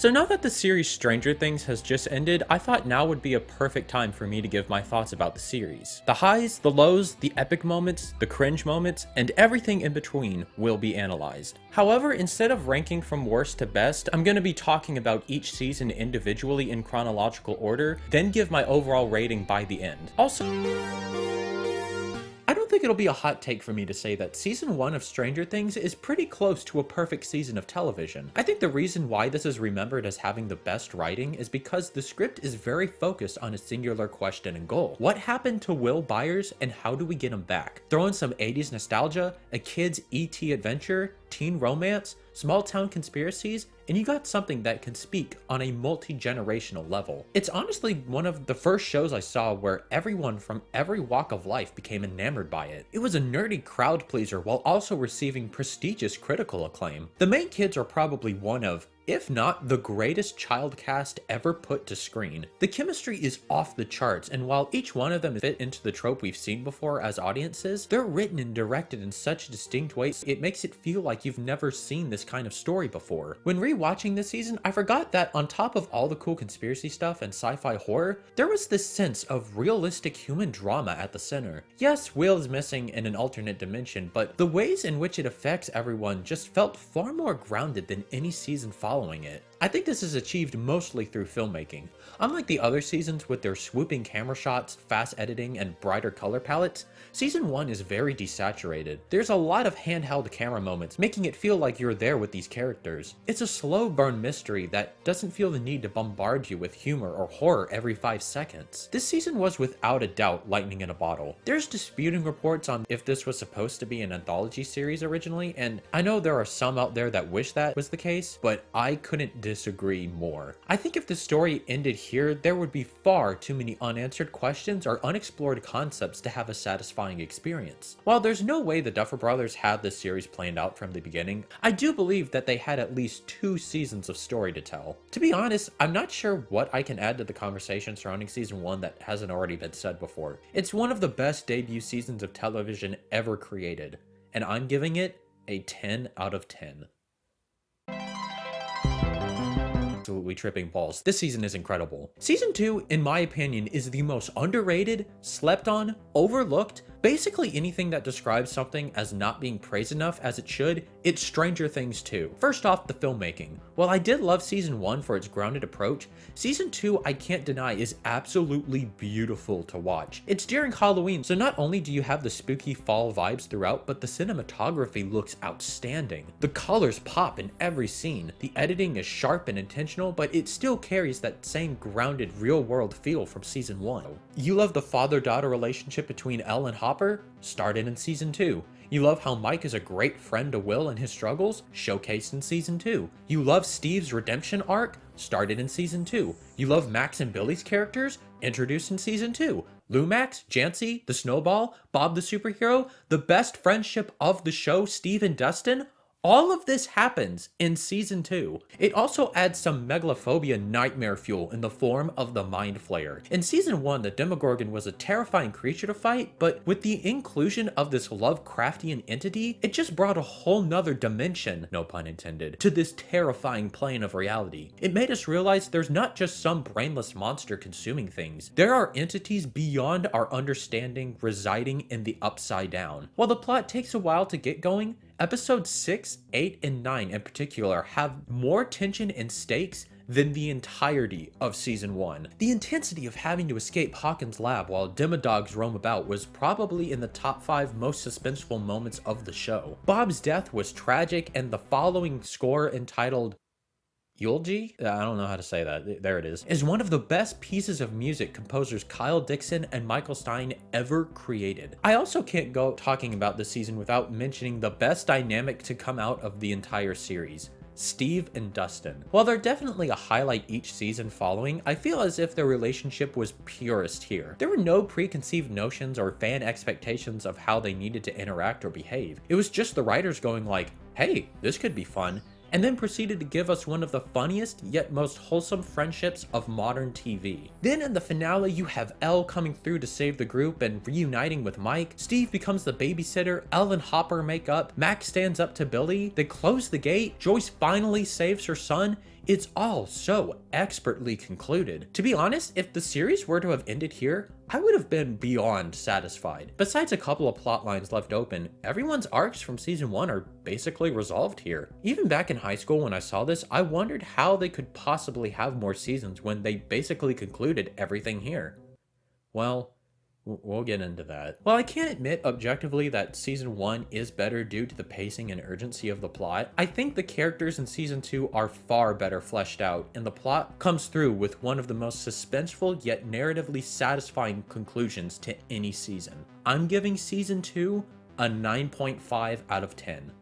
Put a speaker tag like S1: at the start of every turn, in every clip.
S1: So now that the series Stranger Things has just ended, I thought now would be a perfect time for me to give my thoughts about the series. The highs, the lows, the epic moments, the cringe moments, and everything in between will be analyzed. However, instead of ranking from worst to best, I'm going to be talking about each season individually in chronological order, then give my overall rating by the end. Also, I don't think it'll be a hot take for me to say that season 1 of Stranger Things is pretty close to a perfect season of television. I think the reason why this is remembered as having the best writing is because the script is very focused on a singular question and goal. What happened to Will Byers and how do we get him back? Throw in some 80s nostalgia, a kid's E.T. adventure, teen romance, small town conspiracies, and you got something that can speak on a multi-generational level. It's honestly one of the first shows I saw where everyone from every walk of life became enamored by it. It was a nerdy crowd pleaser while also receiving prestigious critical acclaim. The main kids are probably one of, if not the greatest child cast ever put to screen. The chemistry is off the charts, and while each one of them fit into the trope we've seen before as audiences, they're written and directed in such distinct ways it makes it feel like you've never seen this kind of story before. When rewatching this season, I forgot that on top of all the cool conspiracy stuff and sci-fi horror, there was this sense of realistic human drama at the center. Yes, Will is missing in an alternate dimension, but the ways in which it affects everyone just felt far more grounded than any season following it. I think this is achieved mostly through filmmaking. Unlike the other seasons with their swooping camera shots, fast editing, and brighter color palettes, season 1 is very desaturated. There's a lot of handheld camera moments, making it feel like you're there with these characters. It's a slow burn mystery that doesn't feel the need to bombard you with humor or horror every 5 seconds. This season was without a doubt lightning in a bottle. There's disputing reports on if this was supposed to be an anthology series originally, and I know there are some out there that wish that was the case, but I couldn't disagree more. I think if the story ended here, there would be far too many unanswered questions or unexplored concepts to have a satisfying experience. While there's no way the Duffer Brothers had this series planned out from the beginning, I do believe that they had at least 2 seasons of story to tell. To be honest, I'm not sure what I can add to the conversation surrounding season 1 that hasn't already been said before. It's one of the best debut seasons of television ever created, and I'm giving it a 10 out of 10. Absolutely tripping balls. This season is incredible. Season 2, in my opinion, is the most underrated, slept on, overlooked, basically anything that describes something as not being praised enough as it should, it's Stranger Things 2. First off, the filmmaking. While I did love season 1 for its grounded approach, season 2, I can't deny, is absolutely beautiful to watch. It's during Halloween, so not only do you have the spooky fall vibes throughout, but the cinematography looks outstanding. The colors pop in every scene. The editing is sharp and intentional, but it still carries that same grounded real-world feel from season 1. You love the father-daughter relationship between Elle and Hopper? Started in season 2. You love how Mike is a great friend to Will and his struggles? Showcased in season 2. You love Steve's redemption arc? Started in season 2. You love Max and Billy's characters? Introduced in season 2. Lumax, Jancy, the Snowball, Bob the Superhero, the best friendship of the show, Steve and Dustin? All of this happens in season 2. It also adds some megalophobia nightmare fuel in the form of the Mind Flayer. In season 1, the Demogorgon was a terrifying creature to fight, but with the inclusion of this Lovecraftian entity, it just brought a whole nother dimension, no pun intended, to this terrifying plane of reality. It made us realize there's not just some brainless monster consuming things. There are entities beyond our understanding residing in the Upside Down. While the plot takes a while to get going, Episodes 6, 8, and 9 in particular have more tension and stakes than the entirety of season 1. The intensity of having to escape Hawkins' lab while Demodogs roam about was probably in the top 5 most suspenseful moments of the show. Bob's death was tragic, and the following score entitled Eulogy? I don't know how to say that. There it is one of the best pieces of music composers Kyle Dixon and Michael Stein ever created. I also can't go talking about this season without mentioning the best dynamic to come out of the entire series. Steve and Dustin. While they're definitely a highlight each season following, I feel as if their relationship was purest here. There were no preconceived notions or fan expectations of how they needed to interact or behave. It was just the writers going like, hey, this could be fun, and then proceeded to give us one of the funniest yet most wholesome friendships of modern TV. Then in the finale, you have Elle coming through to save the group and reuniting with Mike. Steve becomes the babysitter, Elle and Hopper make up, Max stands up to Billy, they close the gate, Joyce finally saves her son. It's all so expertly concluded. To be honest, if the series were to have ended here, I would have been beyond satisfied. Besides a couple of plot lines left open, everyone's arcs from season 1 are basically resolved here. Even back in high school when I saw this, I wondered how they could possibly have more seasons when they basically concluded everything here. Well, we'll get into that. While I can't admit objectively that season 1 is better due to the pacing and urgency of the plot, I think the characters in season 2 are far better fleshed out, and the plot comes through with one of the most suspenseful yet narratively satisfying conclusions to any season. I'm giving season 2 a 9.5 out of 10.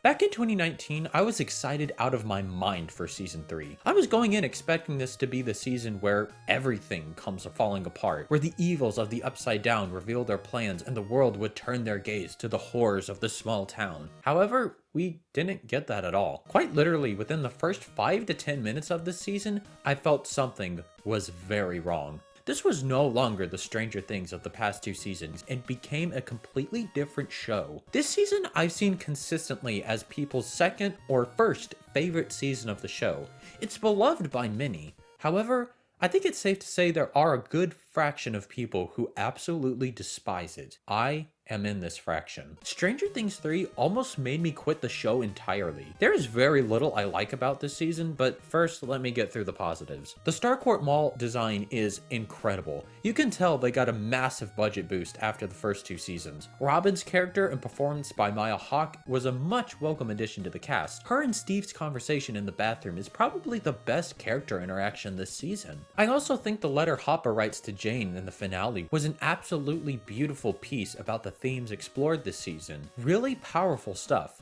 S1: Back in 2019, I was excited out of my mind for season 3. I was going in expecting this to be the season where everything comes falling apart, where the evils of the Upside Down reveal their plans and the world would turn their gaze to the horrors of the small town. However, we didn't get that at all. Quite literally, within the first 5 to 10 minutes of this season, I felt something was very wrong. This was no longer the Stranger Things of the past 2 seasons and became a completely different show. This season I've seen consistently as people's second or first favorite season of the show. It's beloved by many. However, I think it's safe to say there are a good fraction of people who absolutely despise it. I am in this fraction. Stranger Things 3 almost made me quit the show entirely. There is very little I like about this season, but first let me get through the positives. The Starcourt Mall design is incredible. You can tell they got a massive budget boost after the first 2 seasons. Robin's character and performance by Maya Hawke was a much welcome addition to the cast. Her and Steve's conversation in the bathroom is probably the best character interaction this season. I also think the letter Hopper writes to Jane in the finale was an absolutely beautiful piece about the themes explored this season. Really powerful stuff.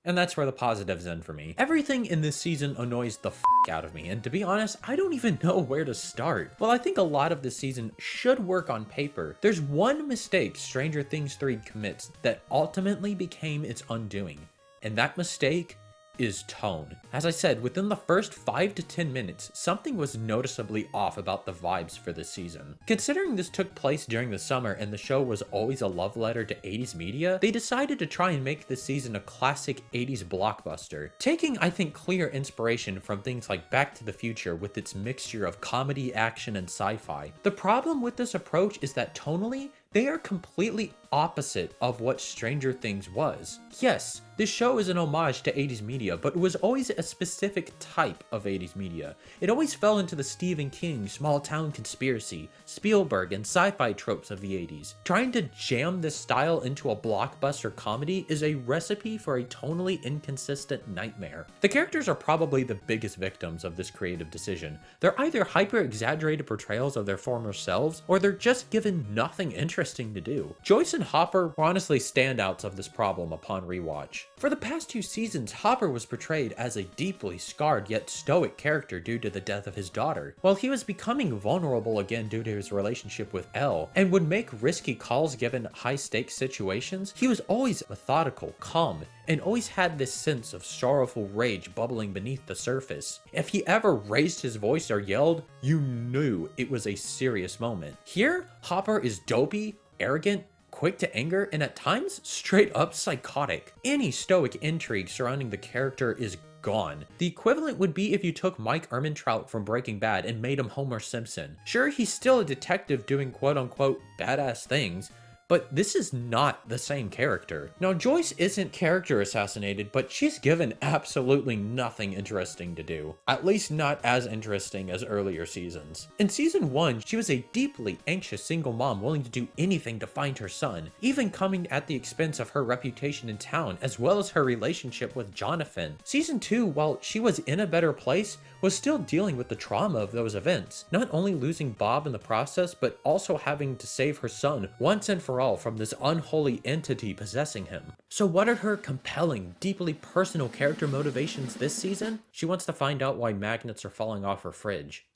S1: And that's where the positives end for me. Everything in this season annoys the f out of me, and to be honest, I don't even know where to start. While I think a lot of this season should work on paper, there's one mistake Stranger Things 3 commits that ultimately became its undoing, and that mistake is tone. As I said, within the first 5 to 10 minutes, something was noticeably off about the vibes for this season. Considering this took place during the summer and the show was always a love letter to 80s media, they decided to try and make this season a classic 80s blockbuster, taking, I think, clear inspiration from things like Back to the Future with its mixture of comedy, action, and sci-fi. The problem with this approach is that tonally, they are completely opposite of what Stranger Things was. Yes, this show is an homage to 80s media, but it was always a specific type of 80s media. It always fell into the Stephen King, small town conspiracy, Spielberg, and sci-fi tropes of the 80s. Trying to jam this style into a blockbuster comedy is a recipe for a tonally inconsistent nightmare. The characters are probably the biggest victims of this creative decision. They're either hyper-exaggerated portrayals of their former selves, or they're just given nothing interesting to do. Joyce and Hopper were honestly standouts of this problem upon rewatch. For the past 2 seasons, Hopper was portrayed as a deeply scarred yet stoic character due to the death of his daughter, while he was becoming vulnerable again due to his relationship with Elle, and would make risky calls given high-stakes situations. He was always methodical, calm, and always had this sense of sorrowful rage bubbling beneath the surface. If he ever raised his voice or yelled, you knew it was a serious moment. Here, Hopper is dopey, arrogant, quick to anger, and at times straight up psychotic. Any stoic intrigue surrounding the character is gone. The equivalent would be if you took Mike Ehrmantraut from Breaking Bad and made him Homer Simpson. Sure, he's still a detective doing quote-unquote badass things, but this is not the same character. Now, Joyce isn't character assassinated, but she's given absolutely nothing interesting to do. At least not as interesting as earlier seasons. In season 1, she was a deeply anxious single mom willing to do anything to find her son, even coming at the expense of her reputation in town, as well as her relationship with Jonathan. Season 2, while she was in a better place, was still dealing with the trauma of those events, not only losing Bob in the process, but also having to save her son once and for all from this unholy entity possessing him. So what are her compelling, deeply personal character motivations this season? She wants to find out why magnets are falling off her fridge.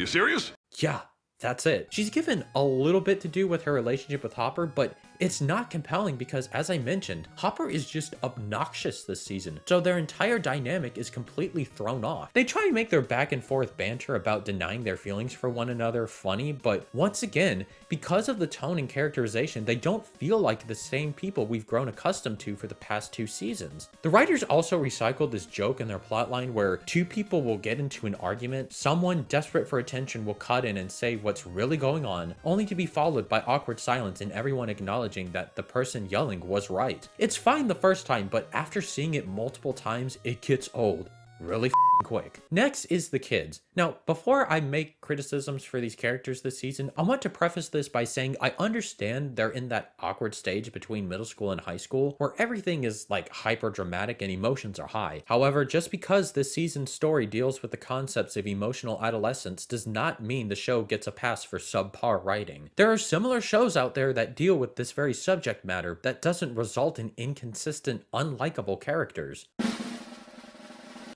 S2: You serious?
S1: Yeah, that's it. She's given a little bit to do with her relationship with Hopper, but it's not compelling because, as I mentioned, Hopper is just obnoxious this season, so their entire dynamic is completely thrown off. They try and make their back and forth banter about denying their feelings for one another funny, but once again, because of the tone and characterization, they don't feel like the same people we've grown accustomed to for the past 2 seasons. The writers also recycled this joke in their plotline where two people will get into an argument, someone desperate for attention will cut in and say what's really going on, only to be followed by awkward silence and everyone acknowledging that the person yelling was right. It's fine the first time, but after seeing it multiple times, it gets old really quick. Next is the kids. Now, before I make criticisms for these characters this season, I want to preface this by saying I understand they're in that awkward stage between middle school and high school where everything is like hyper dramatic and emotions are high. However, just because this season's story deals with the concepts of emotional adolescence does not mean the show gets a pass for subpar writing. There are similar shows out there that deal with this very subject matter that doesn't result in inconsistent, unlikable characters.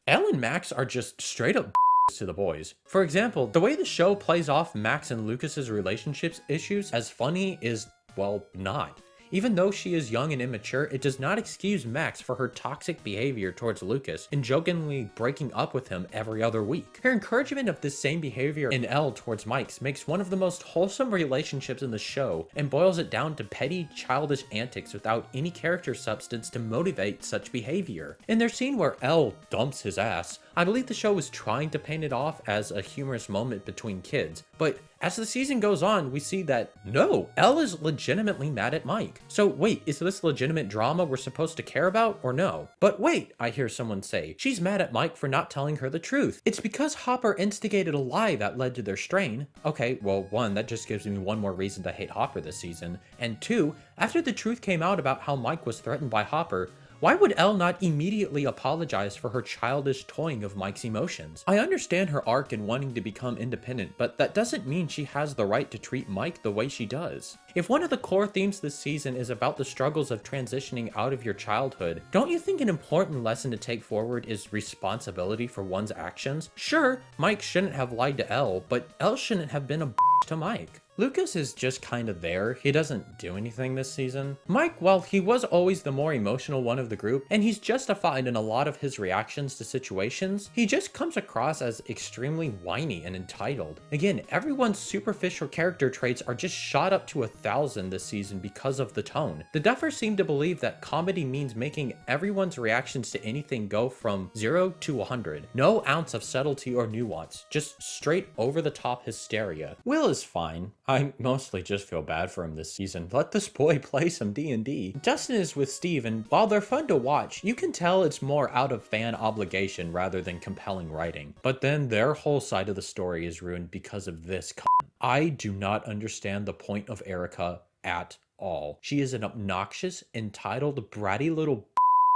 S1: Elle and Max are just straight up to the boys. For example, the way the show plays off Max and Lucas's relationships issues as funny is, well, not. Even though she is young and immature, it does not excuse Max for her toxic behavior towards Lucas and jokingly breaking up with him every other week. Her encouragement of this same behavior in Elle towards Mike's makes one of the most wholesome relationships in the show and boils it down to petty, childish antics without any character substance to motivate such behavior. In their scene where Elle dumps his ass, I believe the show was trying to paint it off as a humorous moment between kids, but as the season goes on, we see that no, Elle is legitimately mad at Mike. So wait, is this legitimate drama we're supposed to care about or no? But wait, I hear someone say, she's mad at Mike for not telling her the truth. It's because Hopper instigated a lie that led to their strain. Okay, well, one, that just gives me one more reason to hate Hopper this season. And two, after the truth came out about how Mike was threatened by Hopper, why would Elle not immediately apologize for her childish toying of Mike's emotions? I understand her arc in wanting to become independent, but that doesn't mean she has the right to treat Mike the way she does. If one of the core themes this season is about the struggles of transitioning out of your childhood, don't you think an important lesson to take forward is responsibility for one's actions? Sure, Mike shouldn't have lied to Elle, but Elle shouldn't have been a to Mike. Lucas is just kind of there. He doesn't do anything this season. Mike, while he was always the more emotional one of the group, and he's justified in a lot of his reactions to situations, he just comes across as extremely whiny and entitled. Again, everyone's superficial character traits are just shot up to 1,000 this season because of the tone. The Duffers seem to believe that comedy means making everyone's reactions to anything go from 0 to 100. No ounce of subtlety or nuance, just straight over the top hysteria. Will is fine. I mostly just feel bad for him this season. Let this boy play some D&D. Dustin is with Steve, and while they're fun to watch, you can tell it's more out of fan obligation rather than compelling writing. But then their whole side of the story is ruined because of this I do not understand the point of Erica at all. She is an obnoxious, entitled, bratty little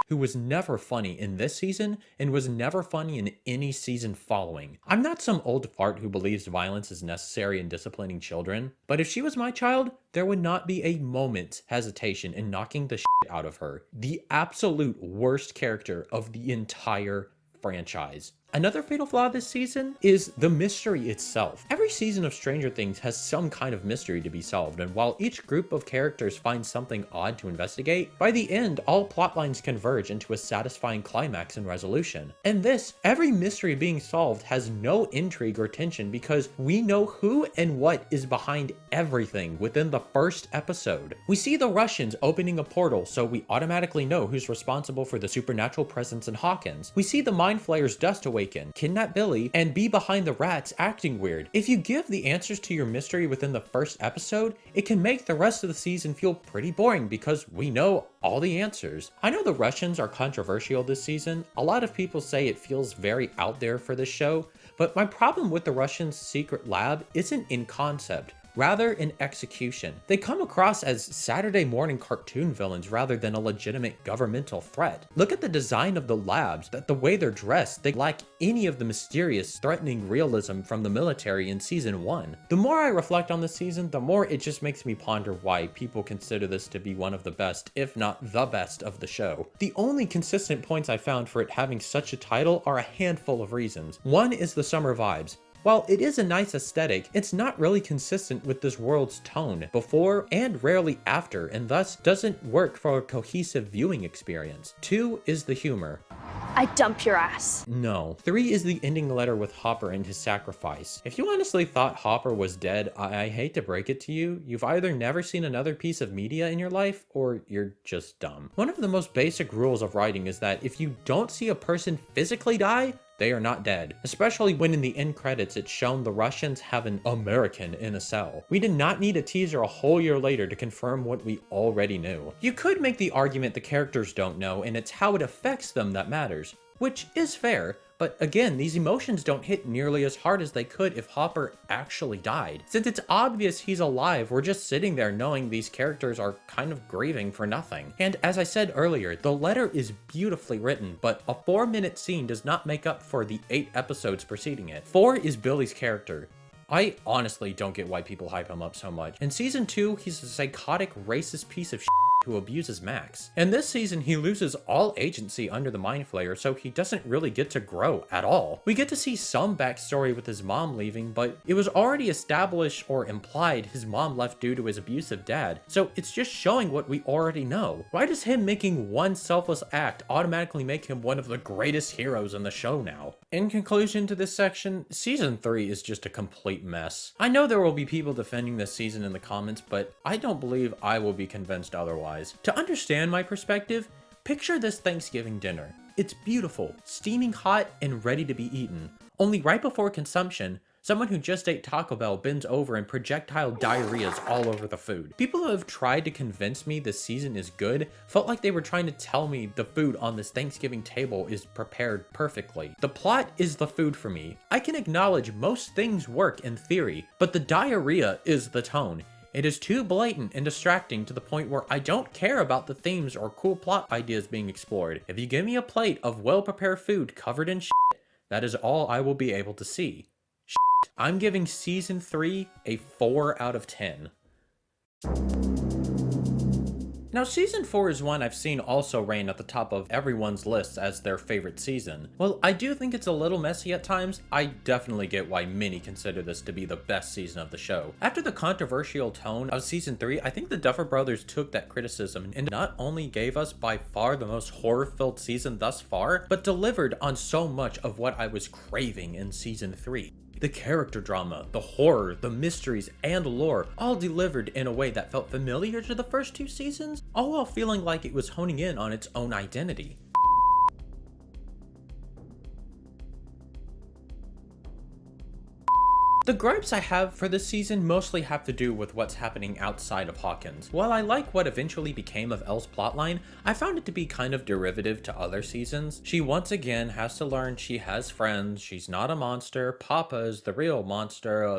S1: who was never funny in this season and was never funny in any season following. I'm not some old fart who believes violence is necessary in disciplining children, but if she was my child, there would not be a moment's hesitation in knocking the shit out of her. The absolute worst character of the entire franchise. Another fatal flaw this season is the mystery itself. Every season of Stranger Things has some kind of mystery to be solved, and while each group of characters finds something odd to investigate, by the end, all plotlines converge into a satisfying climax and resolution. In this, every mystery being solved has no intrigue or tension because we know who and what is behind everything within the first episode. We see the Russians opening a portal, so we automatically know who's responsible for the supernatural presence in Hawkins. We see the Mind Flayer's dust away, kidnap Billy, and be behind the rats acting weird. If you give the answers to your mystery within the first episode, it can make the rest of the season feel pretty boring because we know all the answers. I know the Russians are controversial this season. A lot of people say it feels very out there for this show, but my problem with the Russians' secret lab isn't in concept, rather in execution. They come across as Saturday morning cartoon villains rather than a legitimate governmental threat. Look at the design of the labs, the way they're dressed. They lack any of the mysterious, threatening realism from the military in season 1. The more I reflect on this season, the more it just makes me ponder why people consider this to be one of the best, if not the best, of the show. The only consistent points I found for it having such a title are a handful of reasons. One is the summer vibes. While it is a nice aesthetic, it's not really consistent with this world's tone before and rarely after, and thus doesn't work for a cohesive viewing experience. 2 is the humor.
S2: I dump your ass.
S1: No. 3 is the ending letter with Hopper and his sacrifice. If you honestly thought Hopper was dead, I hate to break it to you, you've either never seen another piece of media in your life, or you're just dumb. One of the most basic rules of writing is that if you don't see a person physically die, they are not dead, especially when in the end credits it's shown the Russians have an American in a cell. We did not need a teaser a whole year later to confirm what we already knew. You could make the argument the characters don't know and it's how it affects them that matters, which is fair, but again, these emotions don't hit nearly as hard as they could if Hopper actually died. Since it's obvious he's alive, we're just sitting there knowing these characters are kind of grieving for nothing. And as I said earlier, the letter is beautifully written, but a 4-minute scene does not make up for the 8 episodes preceding it. 4 is Billy's character. I honestly don't get why people hype him up so much. In season 2, he's a psychotic, racist piece of shit who abuses Max. In this season, he loses all agency under the Mind Flayer, so he doesn't really get to grow at all. We get to see some backstory with his mom leaving, but it was already established or implied his mom left due to his abusive dad, so it's just showing what we already know. Why does him making one selfless act automatically make him one of the greatest heroes in the show now? In conclusion to this section, season 3 is just a complete mess. I know there will be people defending this season in the comments, but I don't believe I will be convinced otherwise. To understand my perspective, picture this Thanksgiving dinner. It's beautiful, steaming hot, and ready to be eaten. Only right before consumption, someone who just ate Taco Bell bends over and projectile diarrheas all over the food. People who have tried to convince me this season is good felt like they were trying to tell me the food on this Thanksgiving table is prepared perfectly. The plot is the food for me. I can acknowledge most things work in theory, but the diarrhea is the tone. It is too blatant and distracting to the point where I don't care about the themes or cool plot ideas being explored. If you give me a plate of well-prepared food covered in shit, that is all I will be able to see. Shit. I'm giving season 3 a 4 out of 10. Now, season 4 is one I've seen also reign at the top of everyone's lists as their favorite season. While I do think it's a little messy at times, I definitely get why many consider this to be the best season of the show. After the controversial tone of season 3, I think the Duffer Brothers took that criticism and not only gave us by far the most horror-filled season thus far, but delivered on so much of what I was craving in season 3. The character drama, the horror, the mysteries, and lore all delivered in a way that felt familiar to the first 2 seasons, all while feeling like it was honing in on its own identity. The gripes I have for this season mostly have to do with what's happening outside of Hawkins. While I like what eventually became of Elle's plotline, I found it to be kind of derivative to other seasons. She once again has to learn she has friends, she's not a monster, Papa is the real monster,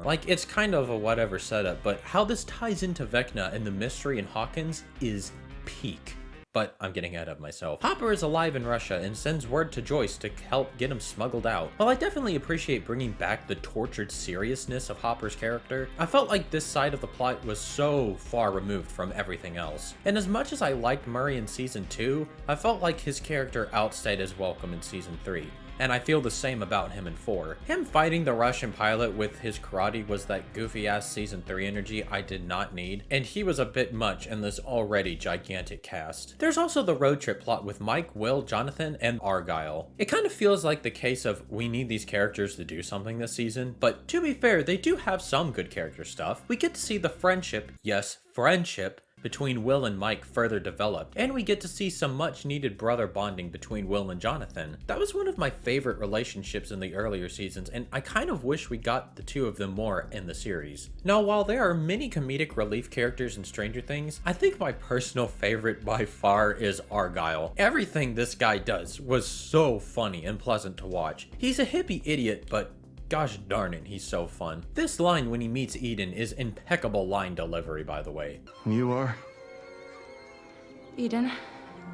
S1: like it's kind of a whatever setup, but how this ties into Vecna and the mystery in Hawkins is peak. But I'm getting ahead of myself. Hopper is alive in Russia and sends word to Joyce to help get him smuggled out. While I definitely appreciate bringing back the tortured seriousness of Hopper's character, I felt like this side of the plot was so far removed from everything else. And as much as I liked Murray in season 2, I felt like his character outstayed his welcome in season 3. And I feel the same about him in 4. Him fighting the Russian pilot with his karate was that goofy ass season 3 energy I did not need, and he was a bit much in this already gigantic cast. There's also the road trip plot with Mike, Will, Jonathan, and Argyle. It kind of feels like the case of we need these characters to do something this season, but to be fair, they do have some good character stuff. We get to see the friendship, yes, friendship, between Will and Mike further developed, and we get to see some much needed brother bonding between Will and Jonathan. That was one of my favorite relationships in the earlier seasons, and I kind of wish we got the 2 of them more in the series. Now, while there are many comedic relief characters in Stranger Things, I think my personal favorite by far is Argyle. Everything this guy does was so funny and pleasant to watch. He's a hippie idiot, but gosh darn it, he's so fun. This line when he meets Eden is impeccable line delivery, by the way.
S3: You are?
S2: Eden.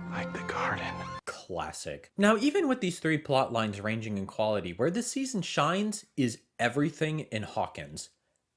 S3: Like the garden.
S1: Classic. Now, even with these 3 plot lines ranging in quality, where this season shines is everything in Hawkins.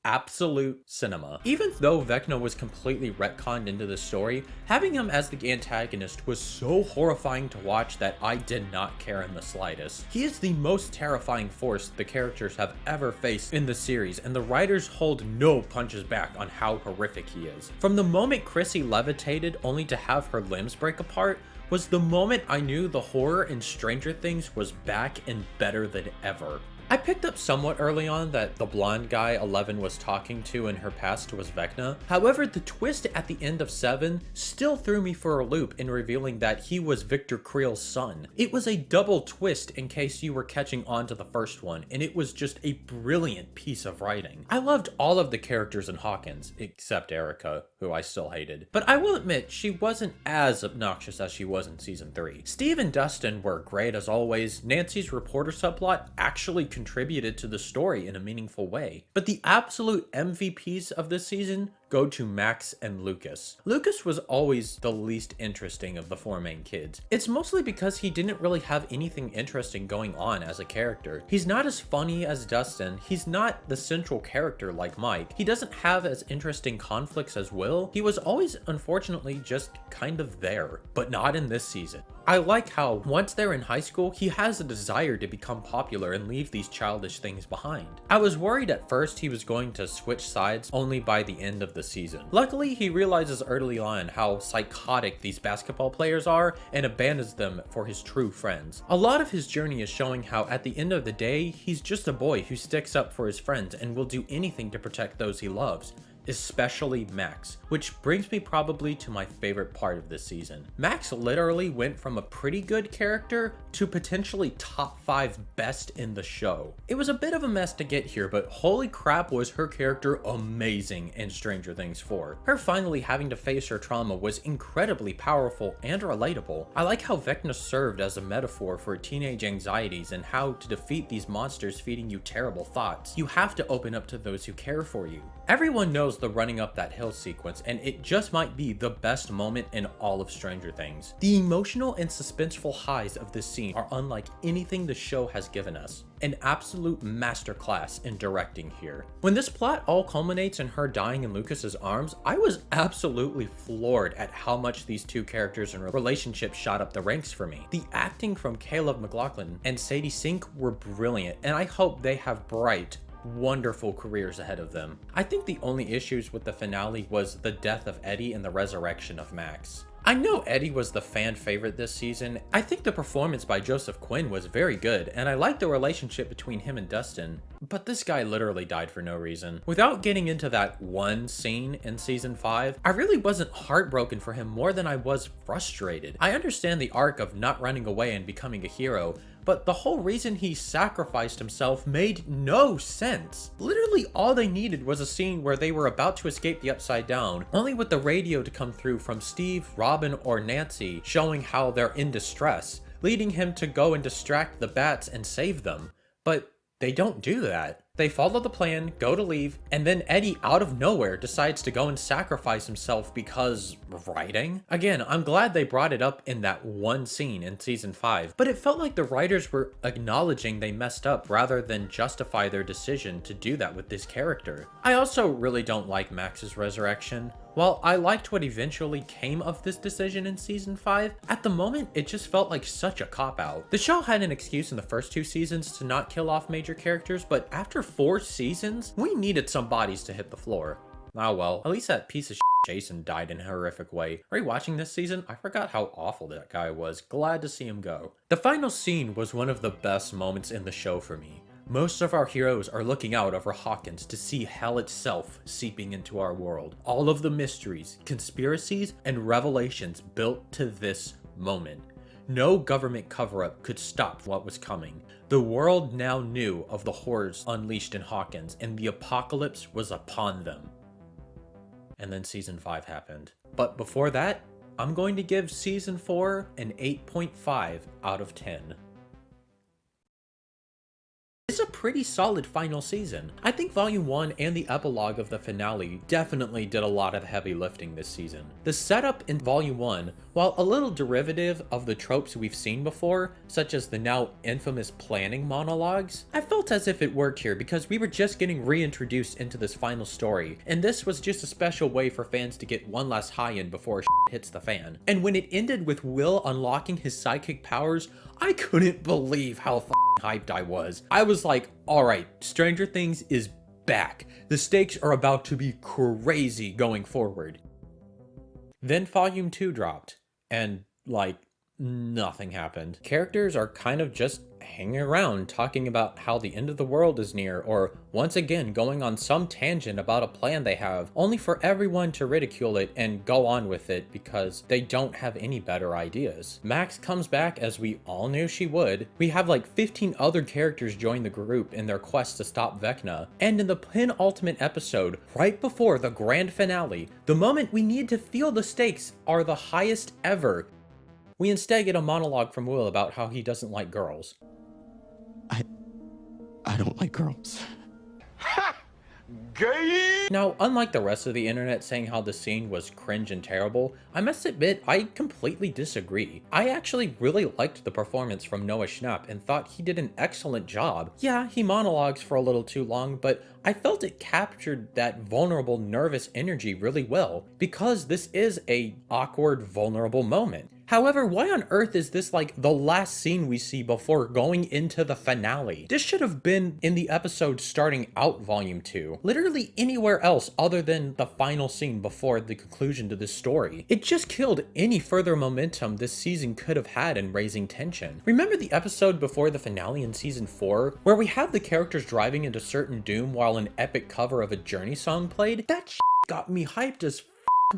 S1: absolute cinema. Even though Vecna was completely retconned into the story, having him as the antagonist was so horrifying to watch that I did not care in the slightest. He is the most terrifying force the characters have ever faced in the series, and the writers hold no punches back on how horrific he is. From the moment Chrissy levitated only to have her limbs break apart, was the moment I knew the horror in Stranger Things was back and better than ever. I picked up somewhat early on that the blonde guy Eleven was talking to in her past was Vecna. However, the twist at the end of 7 still threw me for a loop in revealing that he was Victor Creel's son. It was a double twist in case you were catching on to the first one, and it was just a brilliant piece of writing. I loved all of the characters in Hawkins, except Erica, who I still hated. But I will admit, she wasn't as obnoxious as she was in season 3. Steve and Dustin were great as always. Nancy's reporter subplot actually contributed to the story in a meaningful way. But the absolute MVPs of this season go to Max and Lucas. Lucas was always the least interesting of the 4 main kids. It's mostly because he didn't really have anything interesting going on as a character. He's not as funny as Dustin, he's not the central character like Mike, he doesn't have as interesting conflicts as Will. He was always, unfortunately, just kind of there, but not in this season. I like how, once they're in high school, he has a desire to become popular and leave these childish things behind. I was worried at first he was going to switch sides only by the end of the season. Luckily, he realizes early on how psychotic these basketball players are and abandons them for his true friends. A lot of his journey is showing how at the end of the day, he's just a boy who sticks up for his friends and will do anything to protect those he loves, especially Max, which brings me probably to my favorite part of this season. Max literally went from a pretty good character to potentially top 5 best in the show. It was a bit of a mess to get here, but holy crap was her character amazing in Stranger Things 4. Her finally having to face her trauma was incredibly powerful and relatable. I like how Vecna served as a metaphor for teenage anxieties and how to defeat these monsters feeding you terrible thoughts. You have to open up to those who care for you. Everyone knows the running up that hill sequence, and it just might be the best moment in all of Stranger Things. The emotional and suspenseful highs of this scene are unlike anything the show has given us. An absolute masterclass in directing here. When this plot all culminates in her dying in Lucas's arms, I was absolutely floored at how much these two characters and relationships shot up the ranks for me. The acting from Caleb McLaughlin and Sadie Sink were brilliant, and I hope they have bright, wonderful careers ahead of them. I think the only issues with the finale was the death of Eddie and the resurrection of Max. I know Eddie was the fan favorite this season. I think the performance by Joseph Quinn was very good, and I like the relationship between him and Dustin, but this guy literally died for no reason. Without getting into that one scene in season 5, I really wasn't heartbroken for him more than I was frustrated. I understand the arc of not running away and becoming a hero, but the whole reason he sacrificed himself made no sense. Literally all they needed was a scene where they were about to escape the Upside Down, only with the radio to come through from Steve, Robin, or Nancy showing how they're in distress, leading him to go and distract the bats and save them. But they don't do that. They follow the plan, go to leave, and then Eddie out of nowhere decides to go and sacrifice himself because writing? Again, I'm glad they brought it up in that one scene in season 5, but it felt like the writers were acknowledging they messed up rather than justify their decision to do that with this character. I also really don't like Max's resurrection. While I liked what eventually came of this decision in season 5, at the moment it just felt like such a cop-out. The show had an excuse in the first 2 seasons to not kill off major characters, but after 4 seasons, we needed some bodies to hit the floor. Ah well, at least that piece of shit Jason died in a horrific way. Rewatching this season, I forgot how awful that guy was. Glad to see him go. The final scene was one of the best moments in the show for me. Most of our heroes are looking out over Hawkins to see hell itself seeping into our world. All of the mysteries, conspiracies, and revelations built to this moment. No government cover-up could stop what was coming. The world now knew of the horrors unleashed in Hawkins, and the apocalypse was upon them. And then season 5 happened. But before that, I'm going to give season 4 an 8.5 out of 10. It's a pretty solid final season. I think Volume 1 and the epilogue of the finale definitely did a lot of heavy lifting this season. The setup in Volume 1, while a little derivative of the tropes we've seen before, such as the now infamous planning monologues, I felt as if it worked here because we were just getting reintroduced into this final story, and this was just a special way for fans to get one last high in before shit hits the fan. And when it ended with Will unlocking his psychic powers, I couldn't believe how hyped I was. I was like, alright, Stranger Things is back. The stakes are about to be crazy going forward. Then Volume 2 dropped, and like, nothing happened. Characters are kind of just hanging around talking about how the end of the world is near, or once again going on some tangent about a plan they have, only for everyone to ridicule it and go on with it because they don't have any better ideas. Max comes back as we all knew she would. We have like 15 other characters join the group in their quest to stop Vecna, and in the penultimate episode, right before the grand finale, the moment we need to feel the stakes are the highest ever, we instead get a monologue from Will about how he doesn't like girls.
S3: I don't like girls.
S4: Gay!
S1: Now, unlike the rest of the internet saying how the scene was cringe and terrible, I must admit I completely disagree. I actually really liked the performance from Noah Schnapp and thought he did an excellent job. Yeah, he monologues for a little too long, but I felt it captured that vulnerable, nervous energy really well, because this is a awkward, vulnerable moment. However, why on earth is this like the last scene we see before going into the finale? This should have been in the episode starting out Volume 2. Literally anywhere else other than the final scene before the conclusion to this story. It just killed any further momentum this season could have had in raising tension. Remember the episode before the finale in Season 4, where we have the characters driving into certain doom while an epic cover of a Journey song played? That shit got me hyped as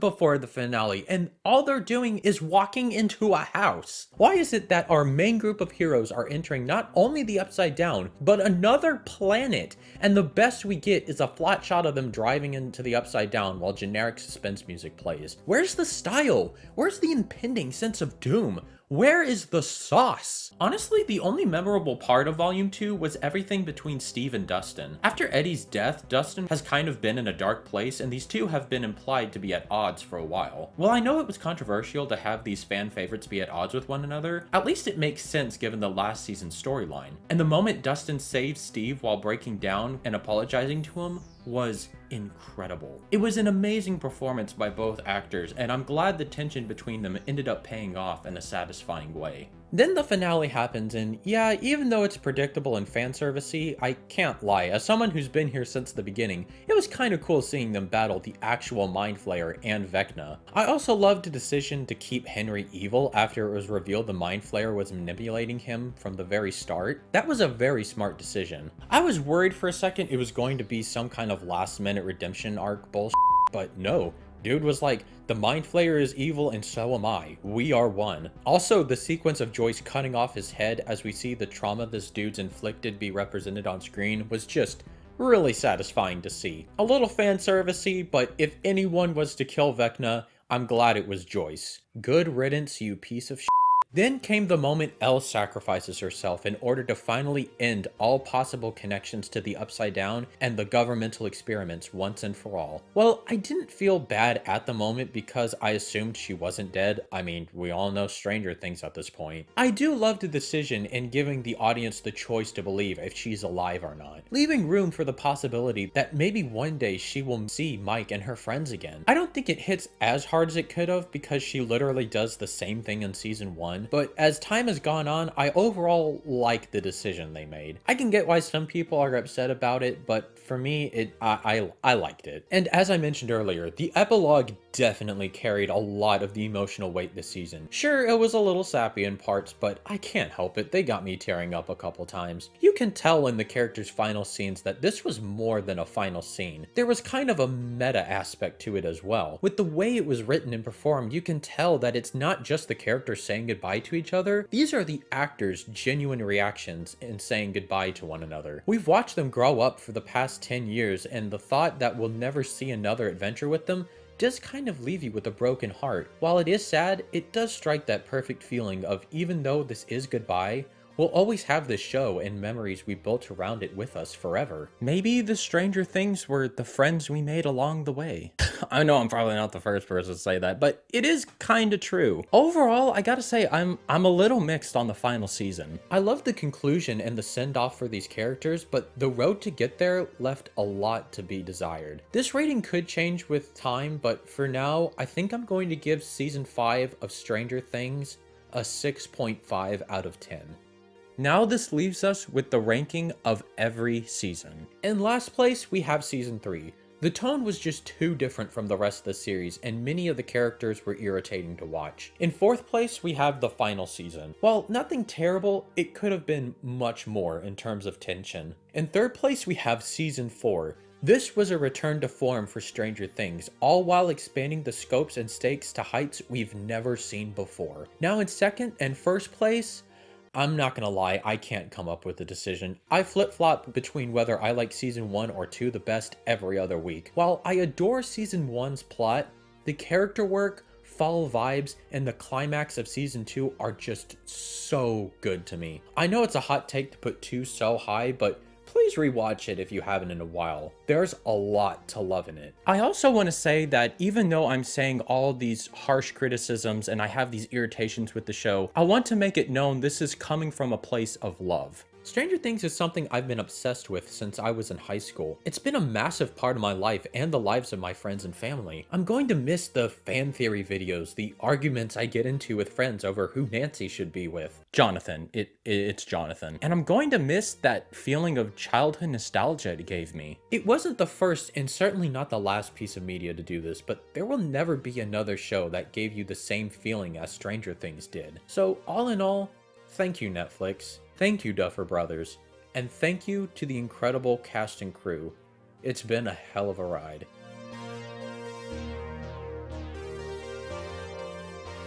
S1: before the finale, and all they're doing is walking into a house. Why is it that our main group of heroes are entering not only the Upside Down, but another planet, and the best we get is a flat shot of them driving into the Upside Down while generic suspense music plays? Where's the style? Where's the impending sense of doom? Where is the sauce? Honestly, the only memorable part of Volume 2 was everything between Steve and Dustin. After Eddie's death, Dustin has kind of been in a dark place, and these two have been implied to be at odds for a while. While I know it was controversial to have these fan favorites be at odds with one another, at least it makes sense given the last season's storyline. And the moment Dustin saves Steve while breaking down and apologizing to him was incredible. It was an amazing performance by both actors, and I'm glad the tension between them ended up paying off in a satisfying way. Then the finale happens, and yeah, even though it's predictable and fanservice-y, I can't lie, as someone who's been here since the beginning, it was kinda cool seeing them battle the actual Mind Flayer and Vecna. I also loved the decision to keep Henry evil after it was revealed the Mind Flayer was manipulating him from the very start. That was a very smart decision. I was worried for a second it was going to be some kind of last-minute redemption arc bullshit, but no. Dude was like, the Mind Flayer is evil and so am I. We are one. Also, the sequence of Joyce cutting off his head as we see the trauma this dude's inflicted be represented on screen was just really satisfying to see. A little fan service-y, but if anyone was to kill Vecna, I'm glad it was Joyce. Good riddance, you piece of shit. Then came the moment Elle sacrifices herself in order to finally end all possible connections to the Upside Down and the governmental experiments once and for all. Well, I didn't feel bad at the moment because I assumed she wasn't dead. I mean, we all know Stranger Things at this point. I do love the decision in giving the audience the choice to believe if she's alive or not, leaving room for the possibility that maybe one day she will see Mike and her friends again. I don't think it hits as hard as it could have because she literally does the same thing in Season 1. But as time has gone on, I overall like the decision they made. I can get why some people are upset about it, but for me, I liked it. And as I mentioned earlier, the epilogue definitely carried a lot of the emotional weight this season. Sure, it was a little sappy in parts, but I can't help it, they got me tearing up a couple times. You can tell in the characters' final scenes that this was more than a final scene. There was kind of a meta aspect to it as well. With the way it was written and performed, you can tell that it's not just the characters saying goodbye to each other, these are the actors' genuine reactions in saying goodbye to one another. We've watched them grow up for the past 10 years, and the thought that we'll never see another adventure with them does kind of leave you with a broken heart. While it is sad, it does strike that perfect feeling of even though this is goodbye, We'll always have this show and memories we built around it with us forever. Maybe the Stranger Things were the friends we made along the way. I know I'm probably not the first person to say that, but it is kind of true. Overall, I gotta say, I'm a little mixed on the final season. I love the conclusion and the send-off for these characters, but the road to get there left a lot to be desired. This rating could change with time, but for now, I think I'm going to give season 5 of Stranger Things a 6.5 out of 10. Now this leaves us with the ranking of every season. In last place, we have season 3. The tone was just too different from the rest of the series, and many of the characters were irritating to watch. In fourth place, we have the final season. While nothing terrible, it could have been much more in terms of tension. In third place, we have season 4. This was a return to form for Stranger Things, all while expanding the scopes and stakes to heights we've never seen before. Now in second and first place, I'm not gonna lie, I can't come up with a decision. I flip-flop between whether I like season 1 or 2 the best every other week. While I adore season 1's plot, the character work, fall vibes, and the climax of season 2 are just so good to me. I know it's a hot take to put 2 so high, but please rewatch it if you haven't in a while. There's a lot to love in it. I also want to say that even though I'm saying all these harsh criticisms and I have these irritations with the show, I want to make it known this is coming from a place of love. Stranger Things is something I've been obsessed with since I was in high school. It's been a massive part of my life and the lives of my friends and family. I'm going to miss the fan theory videos, the arguments I get into with friends over who Nancy should be with. Jonathan. It's Jonathan. And I'm going to miss that feeling of childhood nostalgia it gave me. It wasn't the first and certainly not the last piece of media to do this, but there will never be another show that gave you the same feeling as Stranger Things did. So all in all, thank you, Netflix. Thank you, Duffer Brothers, and thank you to the incredible cast and crew. It's been a hell of a ride.